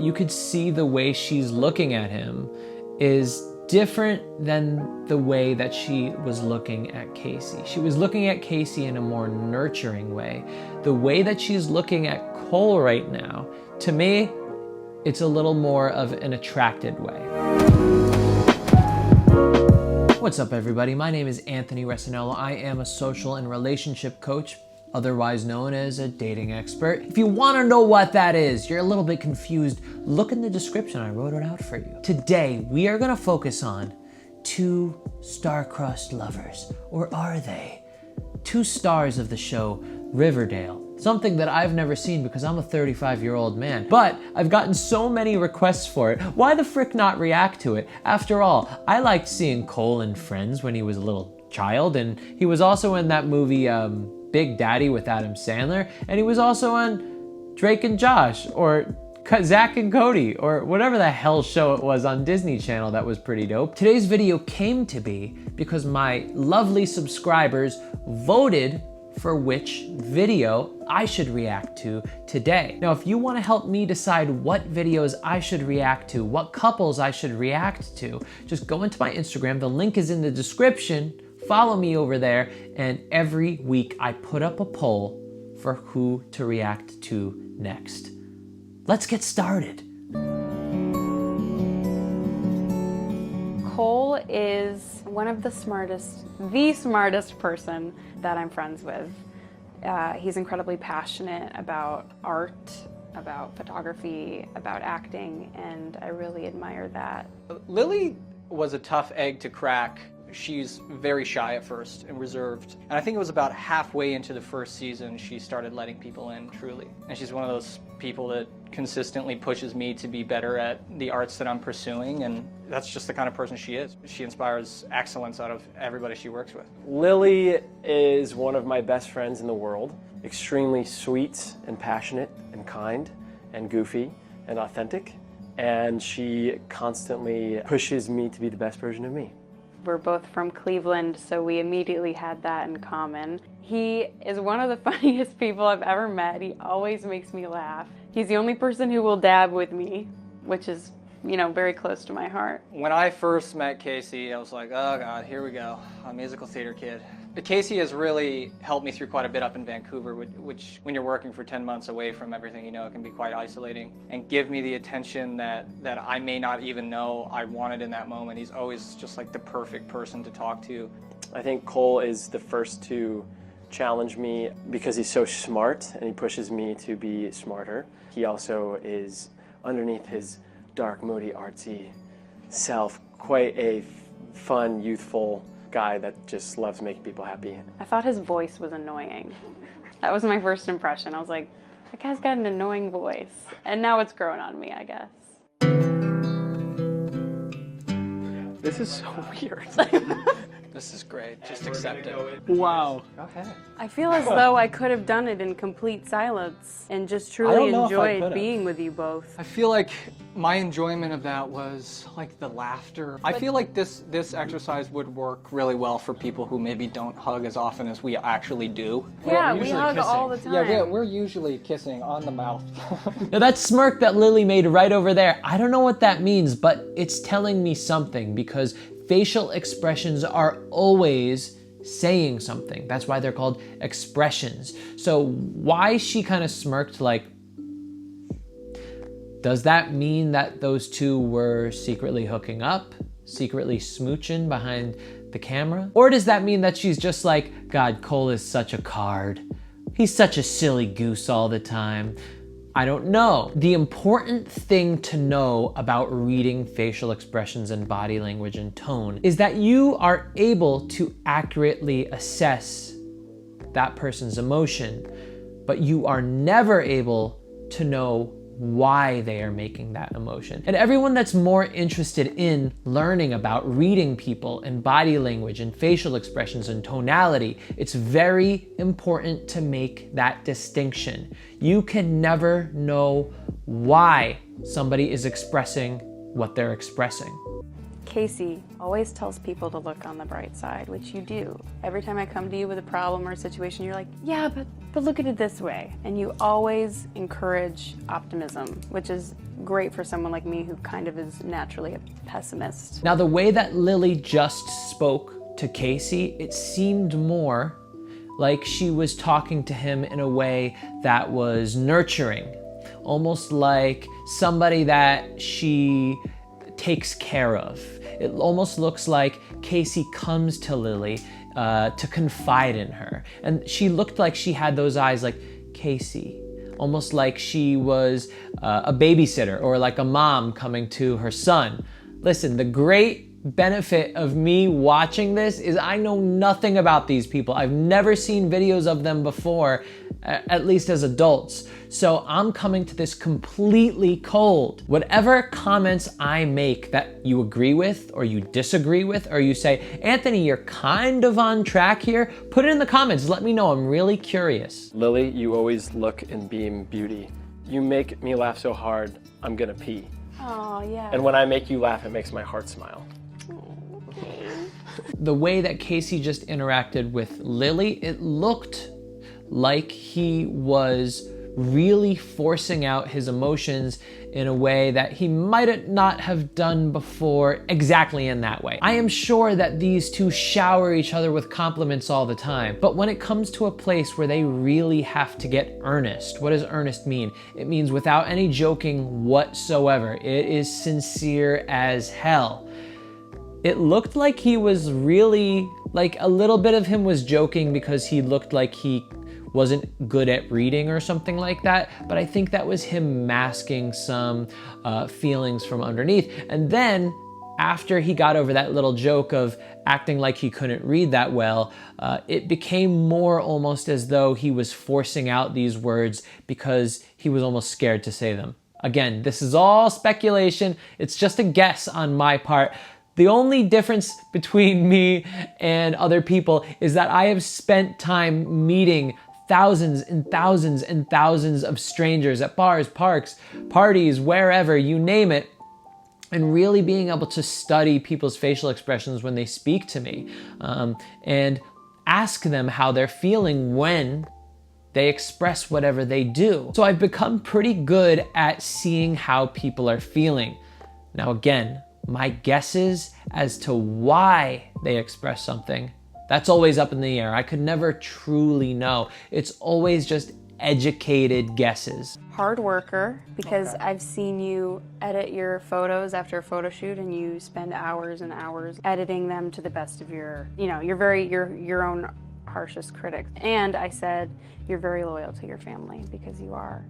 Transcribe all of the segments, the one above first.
you could see the way she's looking at him is different than the way that she was looking at Casey. She was looking at Casey in a more nurturing way. The way that she's looking at Cole right now, to me, it's a little more of an attracted way. What's up, everybody? My name is Anthony Resinello. I am a social and relationship coach, otherwise known as a dating expert. If you want to know what that is, you're a little bit confused, look in the description. I wrote it out for you. Today, we are going to focus on two star-crossed lovers, or are they? Two stars of the show Riverdale. Something that I've never seen because I'm a 35-year-old man, but I've gotten so many requests for it. Why the frick not react to it? After all, I liked seeing Cole in Friends when he was a little child, and he was also in that movie Big Daddy with Adam Sandler, and he was also on Drake and Josh, or Zach and Cody, or whatever the hell show it was on Disney Channel that was pretty dope. Today's video came to be because my lovely subscribers voted for which video I should react to today. Now, if you want to help me decide what videos I should react to, what couples I should react to, just go into my Instagram. The link is in the description. Follow me over there, and every week I put up a poll for who to react to next. Let's get started. Cole is one of the smartest person that I'm friends with. He's incredibly passionate about art, about photography, about acting, and I really admire that. Lily was a tough egg to crack. She's very shy at first and reserved. And I think it was about halfway into the first season she started letting people in, truly. And she's one of those people that consistently pushes me to be better at the arts that I'm pursuing, and that's just the kind of person she is. She inspires excellence out of everybody she works with. Lily is one of my best friends in the world. Extremely sweet and passionate and kind and goofy and authentic. And she constantly pushes me to be the best version of me. We're both from Cleveland, so we immediately had that in common. He is one of the funniest people I've ever met. He always makes me laugh. He's the only person who will dab with me, which is, you know, very close to my heart. When I first met Casey, I was like, oh God, here we go, a musical theater kid. But Casey has really helped me through quite a bit up in Vancouver, which when you're working for 10 months away from everything, you know, it can be quite isolating, and give me the attention that I may not even know I wanted in that moment. He's always just like the perfect person to talk to. I think Cole is the first to challenge me because he's so smart and he pushes me to be smarter. He also is, underneath his dark, moody, artsy self, quite a fun, youthful guy that just loves making people happy. I thought his voice was annoying. That was my first impression. I was like, that guy's got an annoying voice. And now it's grown on me, I guess. This is so weird. This is great, just accept it. Wow. Go ahead. I feel as though I could have done it in complete silence and just truly enjoyed being with you both. I feel like my enjoyment of that was like the laughter. I feel like this exercise would work really well for people who maybe don't hug as often as we actually do. Yeah, we hug all the time. Yeah, we're usually kissing on the mouth. Now that smirk that Lily made right over there, I don't know what that means, but it's telling me something, because facial expressions are always saying something. That's why they're called expressions. So why she kind of smirked, like, does that mean that those two were secretly hooking up, secretly smooching behind the camera? Or does that mean that she's just like, God, Cole is such a card. He's such a silly goose all the time. I don't know. The important thing to know about reading facial expressions and body language and tone is that you are able to accurately assess that person's emotion, but you are never able to know why they are making that emotion. And everyone that's more interested in learning about reading people and body language and facial expressions and tonality, it's very important to make that distinction. You can never know why somebody is expressing what they're expressing. Casey always tells people to look on the bright side, which you do. Every time I come to you with a problem or a situation, you're like, yeah, but But look at it this way, and you always encourage optimism, which is great for someone like me who kind of is naturally a pessimist. Now, the way that Lily just spoke to Casey, it seemed more like she was talking to him in a way that was nurturing, almost like somebody that she takes care of. It almost looks like Casey comes to Lily to confide in her. And she looked like she had those eyes like, Casey, almost like she was a babysitter or like a mom coming to her son. Listen, the great benefit of me watching this is I know nothing about these people. I've never seen videos of them before, at least as adults. So I'm coming to this completely cold. Whatever comments I make that you agree with or you disagree with, or you say, Anthony, you're kind of on track here, put it in the comments. Let me know. I'm really curious. Lily, you always look and beam beauty. You make me laugh so hard, I'm gonna pee. Oh, yeah. And when I make you laugh, it makes my heart smile. The way that Casey just interacted with Lily, it looked like he was really forcing out his emotions in a way that he might not have done before exactly in that way. I am sure that these two shower each other with compliments all the time, but when it comes to a place where they really have to get earnest, what does earnest mean? It means without any joking whatsoever. It is sincere as hell. It looked like he was really, like a little bit of him was joking because he looked like he wasn't good at reading or something like that, but I think that was him masking some feelings from underneath. And then after he got over that little joke of acting like he couldn't read that well, it became more almost as though he was forcing out these words because he was almost scared to say them. Again, this is all speculation. It's just a guess on my part. The only difference between me and other people is that I have spent time meeting thousands and thousands and thousands of strangers at bars, parks, parties, wherever, you name it, and really being able to study people's facial expressions when they speak to me, and ask them how they're feeling when they express whatever they do. So I've become pretty good at seeing how people are feeling. Now again, my guesses as to why they express something, that's always up in the air. I could never truly know. It's always just educated guesses. Hard worker, because Okay. I've seen you edit your photos after a photo shoot and you spend hours and hours editing them to the best of your, you're your own harshest critic. And I said, you're very loyal to your family because you are.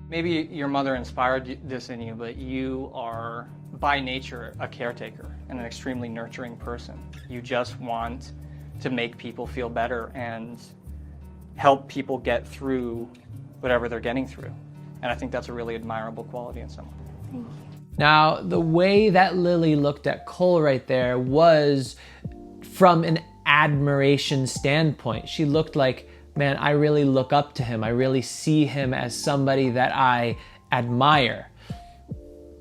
Maybe your mother inspired this in you, but you are by nature a caretaker and an extremely nurturing person. You just want to make people feel better and help people get through whatever they're getting through. And I think that's a really admirable quality in someone. Thank you. Now, the way that Lily looked at Cole right there was from an admiration standpoint. She looked like, man, I really look up to him. I really see him as somebody that I admire.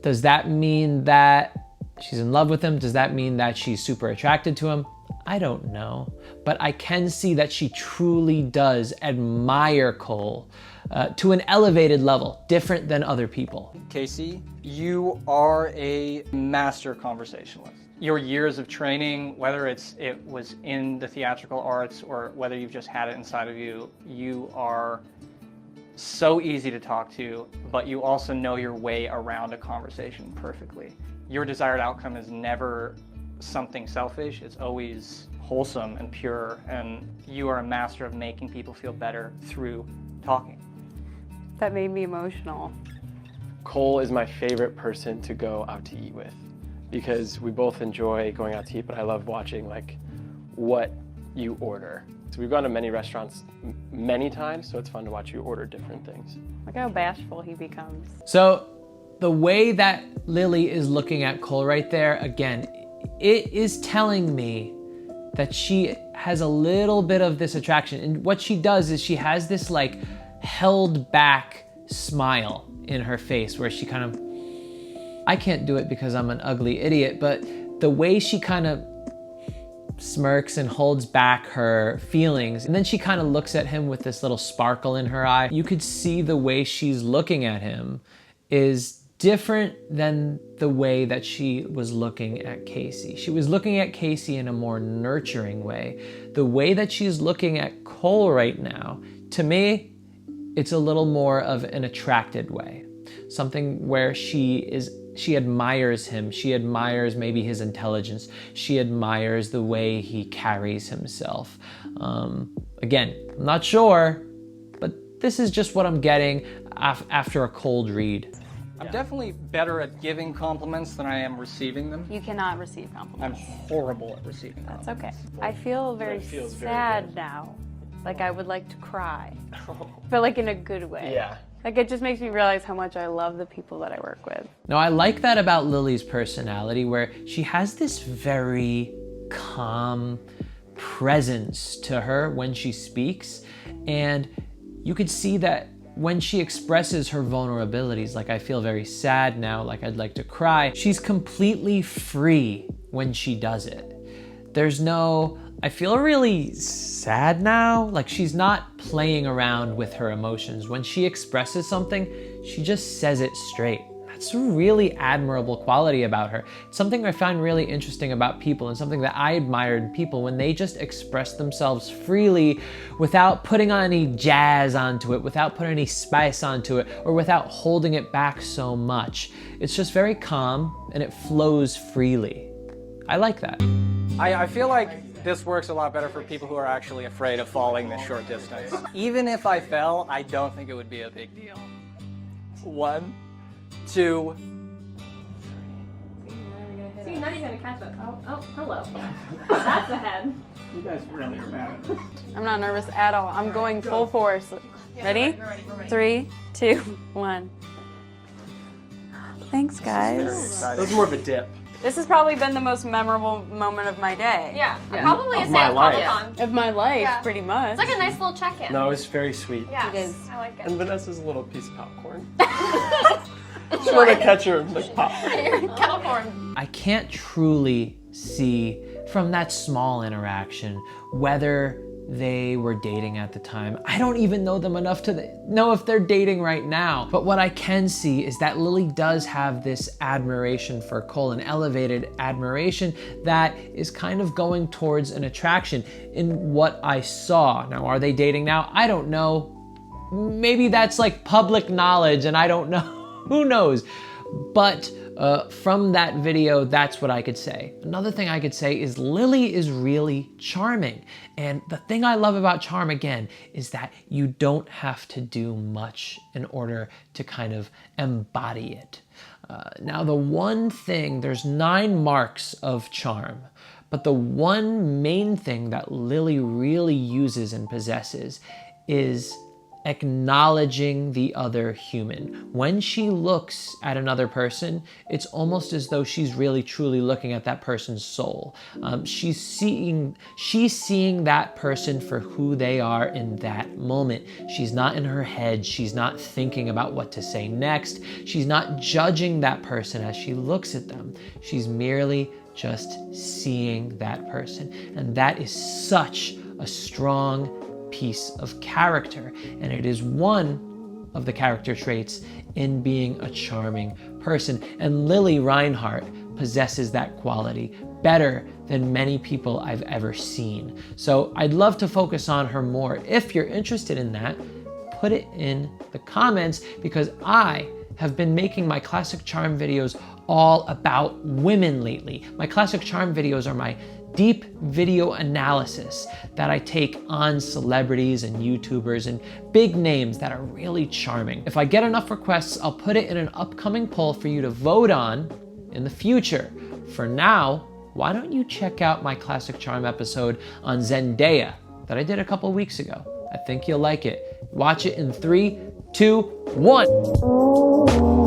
Does that mean that she's in love with him? Does that mean that she's super attracted to him? I don't know. But I can see that she truly does admire Cole to an elevated level, different than other people. Casey, you are a master conversationalist. Your years of training, whether it was in the theatrical arts or whether you've just had it inside of you, you are so easy to talk to, but you also know your way around a conversation perfectly. Your desired outcome is never something selfish, it's always wholesome and pure, and you are a master of making people feel better through talking. That made me emotional. Cole is my favorite person to go out to eat with because we both enjoy going out to eat, but I love watching like what you order. So we've gone to many restaurants many times, so it's fun to watch you order different things. Look how bashful he becomes. So the way that Lily is looking at Cole right there, again, it is telling me that she has a little bit of this attraction. And what she does is she has this like held back smile in her face where she kind of, I can't do it because I'm an ugly idiot, but the way she kind of smirks and holds back her feelings. And then she kind of looks at him with this little sparkle in her eye. You could see the way she's looking at him is different than the way that she was looking at Casey. She was looking at Casey in a more nurturing way. The way that she's looking at Cole right now, to me, it's a little more of an attracted way. Something where she admires him. She admires maybe his intelligence. She admires the way he carries himself. Again, I'm not sure, but this is just what I'm getting after a cold read. I'm definitely better at giving compliments than I am receiving them. You cannot receive I'm compliments. horrible at receiving That's compliments. okay. I feel very feels very sad good. now. Like I would like to cry. But like in a good way. Yeah. Like it just makes me realize how much I love the people that I work with. Now, I like that about Lily's personality, where she has this very calm presence to her when she speaks. And you could see that when she expresses her vulnerabilities, like I feel very sad now, like I'd like to cry, she's completely free when she does it. There's no, I feel really sad now. Like she's not playing around with her emotions. When she expresses something, she just says it straight. That's a really admirable quality about her. It's something I find really interesting about people and something that I admire in people when they just express themselves freely without putting on any jazz onto it, without putting any spice onto it, or without holding it back so much. It's just very calm and it flows freely. I like that. I feel like this works a lot better for people who are actually afraid of falling this short distance. Even if I fell, I don't think it would be a big deal. 1, 2. See, now you're gonna catch it. Oh, hello. That's ahead. You guys really are bad. I'm not nervous at all. I'm going full force. Ready? 3, 2, 1. Thanks, guys. That was more of a dip. This has probably been the most memorable moment of my day. Yeah, probably Of a my Sam life. Comic-Con. Of my life, Yeah. pretty much. It's like a nice little check-in. No, it was very sweet. Yeah, It is. I like it. And Vanessa's a little piece of popcorn. Just want to catch her like popcorn. Kettle corn. I can't truly see from that small interaction whether they were dating at the time. I don't even know them enough to know if they're dating right now. But what I can see is that Lily does have this admiration for Cole, an elevated admiration that is kind of going towards an attraction in what I saw. Now, are they dating now? I don't know. Maybe that's like public knowledge and I don't know. Who knows? But from that video, that's what I could say. Another thing I could say is Lily is really charming. And the thing I love about charm, again, is that you don't have to do much in order to kind of embody it. Now, the one thing, there's 9 marks of charm, but the one main thing that Lily really uses and possesses is acknowledging the other human. When she looks at another person, it's almost as though she's really truly looking at that person's soul. She's seeing that person for who they are in that moment. She's not in her head. She's not thinking about what to say next. She's not judging that person as she looks at them. She's merely just seeing that person. And that is such a strong piece of character, and it is one of the character traits in being a charming person. And Lili Reinhart possesses that quality better than many people I've ever seen. So I'd love to focus on her more. If you're interested in that, put it in the comments, because I have been making my classic charm videos all about women lately. My classic charm videos are my deep video analysis that I take on celebrities and YouTubers and big names that are really charming. If I get enough requests, I'll put it in an upcoming poll for you to vote on in the future. For now, why don't you check out my classic charm episode on Zendaya that I did a couple weeks ago. I think you'll like it. Watch it in 3, 2, 1.